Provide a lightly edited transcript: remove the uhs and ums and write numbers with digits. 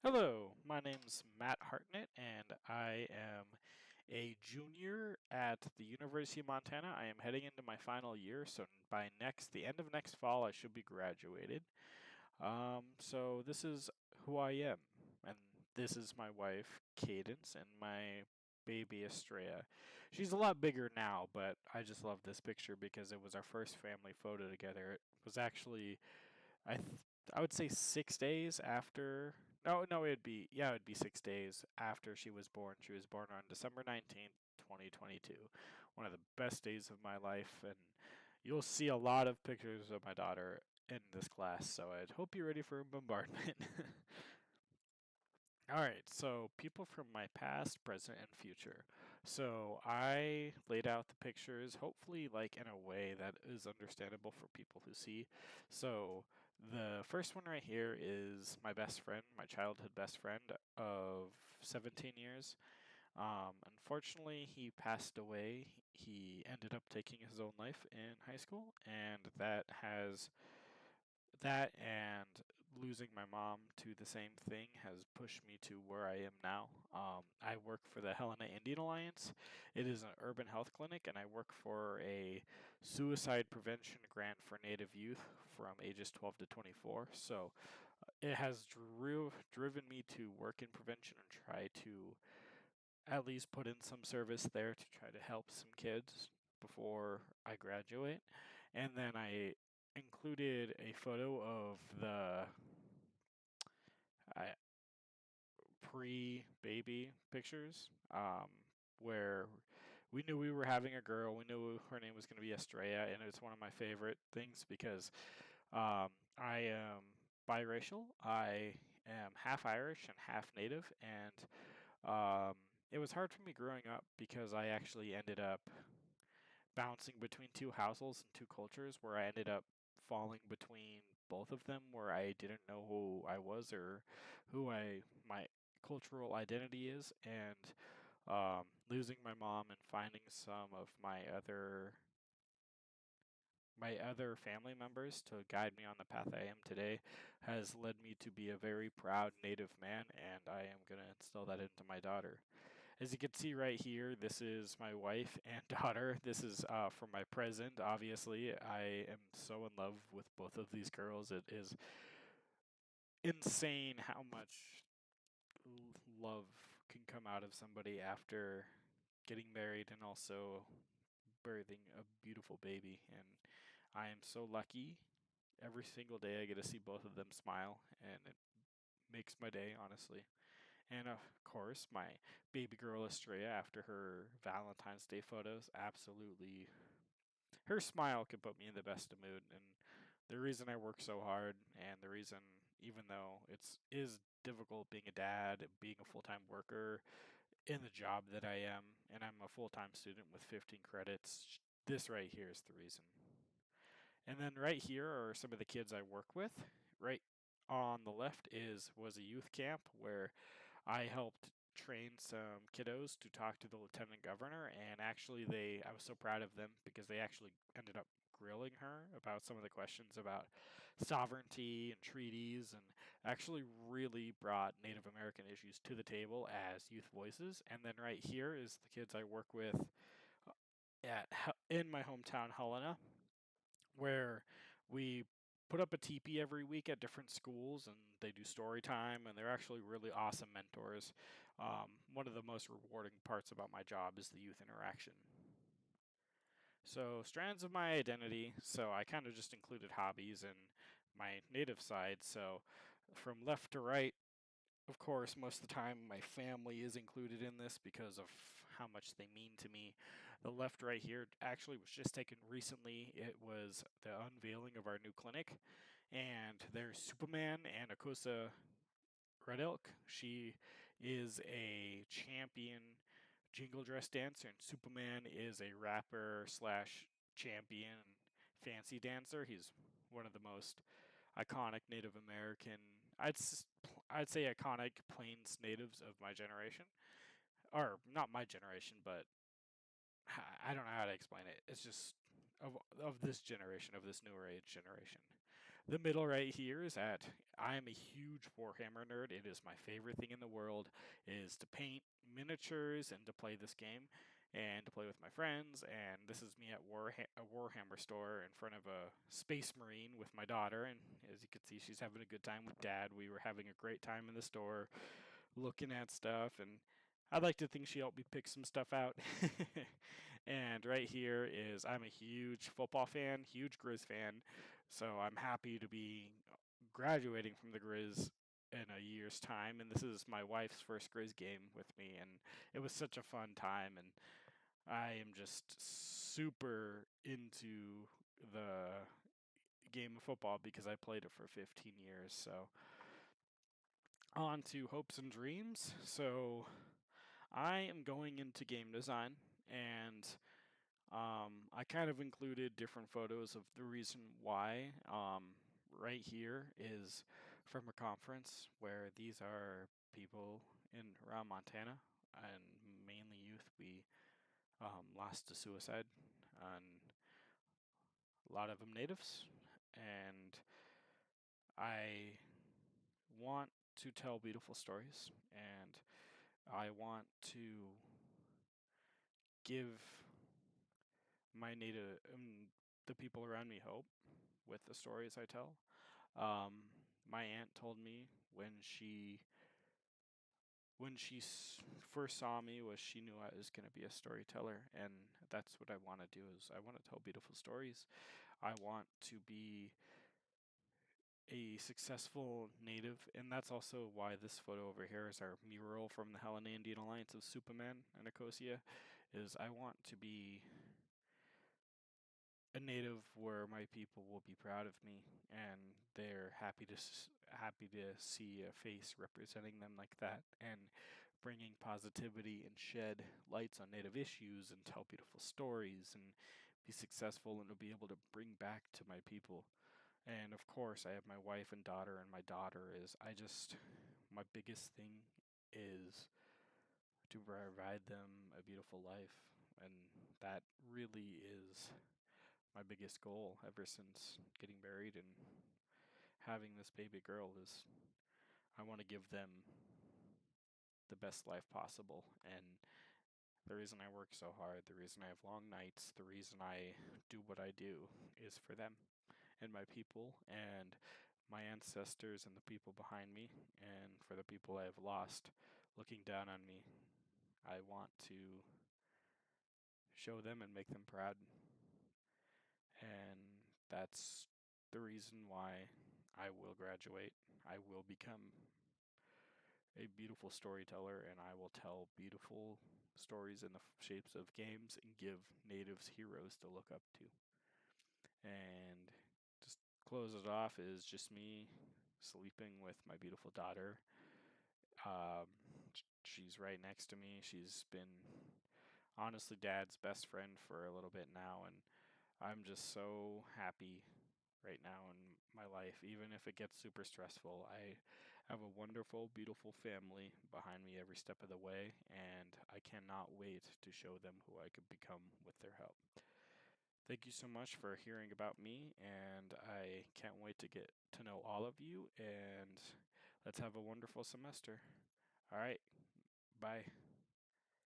Hello, my name's Matt Hartnett, and I am a junior at the University of Montana. I am heading into my final year, so by the end of next fall, I should be graduated. So this is who I am, and this is my wife, Cadence, and my baby Estrella. She's a lot bigger now, but I just love this picture because it was our first family photo together. It was actually I th- I would say 6 days after. No, it'd be 6 days after she was born. She was born on December 19th, 2022. One of the best days of my life, and you'll see a lot of pictures of my daughter in this class. So I'd hope you're ready for a bombardment. All right, so people from my past, present, and future. So I laid out the pictures, hopefully, like in a way that is understandable for people who see. So the first one right here is my best friend, my childhood best friend of 17 years. Unfortunately, he passed away. He ended up taking his own life in high school, and that and losing my mom to the same thing has pushed me to where I am now. I work for the Helena Indian Alliance. It is an urban health clinic, and I work for a suicide prevention grant for Native youth from ages 12 to 24. So it has driven me to work in prevention and try to at least put in some service there to try to help some kids before I graduate. And then I included a photo of the uh, pre-baby pictures, where we knew we were having a girl. We knew her name was going to be Estrella, and it's one of my favorite things because I am biracial. I am half Irish and half Native, and it was hard for me growing up because I actually ended up bouncing between two households and two cultures where I ended up falling between both of them where I didn't know who I was or my cultural identity is, and losing my mom and finding some of my other family members to guide me on the path I am today has led me to be a very proud Native man, and I am going to instill that into my daughter. As you can see right here, this is my wife and daughter. This is from my present. Obviously, I am so in love with both of these girls. It is insane how much love can come out of somebody after getting married and also birthing a beautiful baby. And I am so lucky. Every single day I get to see both of them smile, and it makes my day, honestly. And of course, my baby girl Estrella, after her Valentine's Day photos, absolutely, her smile could put me in the best of mood. And the reason I work so hard, and the reason, even though is difficult being a dad, being a full time worker in the job that I am, and I'm a full time student with 15 credits, this right here is the reason. And then right here are some of the kids I work with. Right on the left is was a youth camp where I helped train some kiddos to talk to the lieutenant governor, and actually I was so proud of them because they actually ended up grilling her about some of the questions about sovereignty and treaties, and actually really brought Native American issues to the table as youth voices. And then right here is the kids I work with in my hometown Helena, where we put up a teepee every week at different schools, and they do story time, and they're actually really awesome mentors. One of the most rewarding parts about my job is the youth interaction. So, strands of my identity. So, I kind of just included hobbies and my native side. So, from left to right, of course, most of the time my family is included in this because of how much they mean to me. The left right here actually was just taken recently. It was the unveiling of our new clinic, and there's Superman and Akosa Red Elk. She is a champion jingle dress dancer, and Superman is a rapper slash champion fancy dancer. He's one of the most iconic Native American, I'd say iconic Plains natives of my generation, or not my generation, but I don't know how to explain it. It's just of this generation, of this newer age generation. The middle right here is at I am a huge Warhammer nerd. It is my favorite thing in the world is to paint miniatures and to play this game and to play with my friends. And this is me at a Warhammer store in front of a Space Marine with my daughter. And as you can see, she's having a good time with Dad. We were having a great time in the store looking at stuff, and I'd like to think she helped me pick some stuff out. And right here is I'm a huge football fan, huge Grizz fan, so I'm happy to be graduating from the Grizz in a year's time, and this is my wife's first Grizz game with me, and it was such a fun time, and I am just super into the game of football because I played it for 15 years. So on to hopes and dreams. So I am going into game design, and I kind of included different photos of the reason why. Right here is from a conference where these are people in around Montana and mainly youth. We lost to suicide, and a lot of them natives. And I want to tell beautiful stories, and I want to give my native the people around me hope with the stories I tell. Um, my aunt told me first saw me was she knew I was going to be a storyteller, and that's what I want to do. Is I want to tell beautiful stories. I want to be a successful native, and that's also why this photo over here is our mural from the Helen Indian Alliance of Superman and Nicosia. Is I want to be a native where my people will be proud of me and they're happy to see a face representing them like that, and bringing positivity and shed lights on native issues and tell beautiful stories and be successful and to be able to bring back to my people. And of course I have my wife and daughter, and my daughter is my biggest thing is to provide them a beautiful life, and that really is my biggest goal ever since getting married and having this baby girl. Is I want to give them the best life possible. And the reason I work so hard, the reason I have long nights, the reason I do what I do is for them and my people and my ancestors and the people behind me, and for the people I have lost looking down on me. I want to show them and make them proud. And that's the reason why I will graduate. I will become a beautiful storyteller, and I will tell beautiful stories in the shapes of games and give natives heroes to look up to. And just close it off is just me sleeping with my beautiful daughter. Um, she's right next to me. She's been honestly Dad's best friend for a little bit now, and I'm just so happy right now in my life. Even if it gets super stressful, I have a wonderful, beautiful family behind me every step of the way, and I cannot wait to show them who I could become with their help. Thank you so much for hearing about me, and I can't wait to get to know all of you, and let's have a wonderful semester. All right, bye.